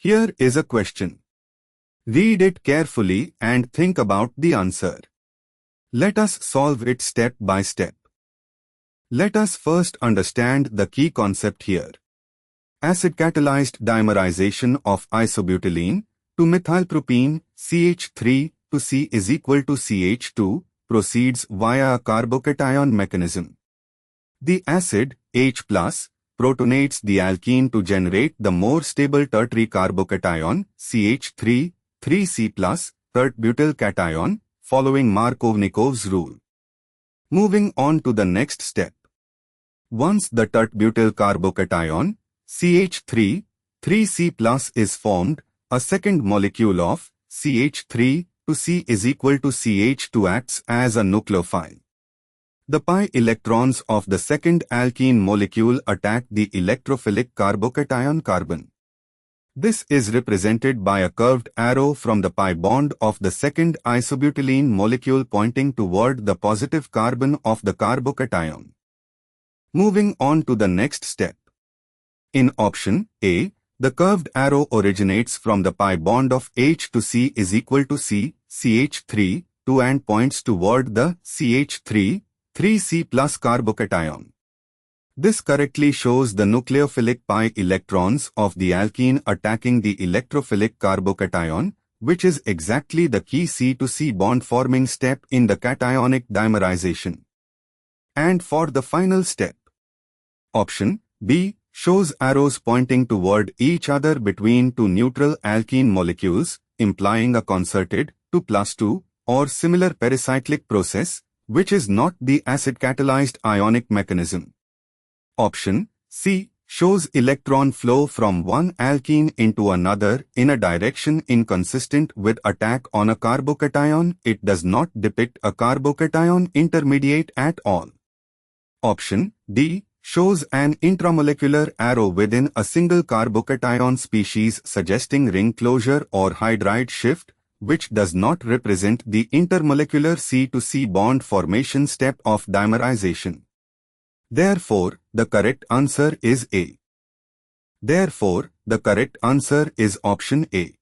Here is a question. Read it carefully and think about the answer. Let us solve it step by step. Let us first understand the key concept here. Acid-catalyzed dimerization of isobutylene to methylpropene CH3 to C is equal to CH2 proceeds via a carbocation mechanism. The acid, H+, protonates the alkene to generate the more stable tertiary carbocation CH3, 3C+, tert-butyl cation, following Markovnikov's rule. Moving on to the next step. Once the tert-butyl carbocation CH3, 3C+, is formed, a second molecule of CH3 to C is equal to CH2 acts as a nucleophile. The pi electrons of the second alkene molecule attack the electrophilic carbocation carbon. This is represented by a curved arrow from the pi bond of the second isobutylene molecule pointing toward the positive carbon of the carbocation. Moving on to the next step. In option A, the curved arrow originates from the pi bond of H to C is equal to C, CH3, 2 and points toward the CH3, 3C plus carbocation. This correctly shows the nucleophilic pi electrons of the alkene attacking the electrophilic carbocation, which is exactly the key C to C bond forming step in the cationic dimerization. And for the final step, option B shows arrows pointing toward each other between two neutral alkene molecules, implying a concerted 2+2 or similar pericyclic process, which is not the acid-catalyzed ionic mechanism. Option C shows electron flow from one alkene into another in a direction inconsistent with attack on a carbocation. It does not depict a carbocation intermediate at all. Option D shows an intramolecular arrow within a single carbocation species suggesting ring closure or hydride shift, which does not represent the intermolecular C to C bond formation step of dimerization. Therefore, the correct answer is A. Therefore, the correct answer is option A.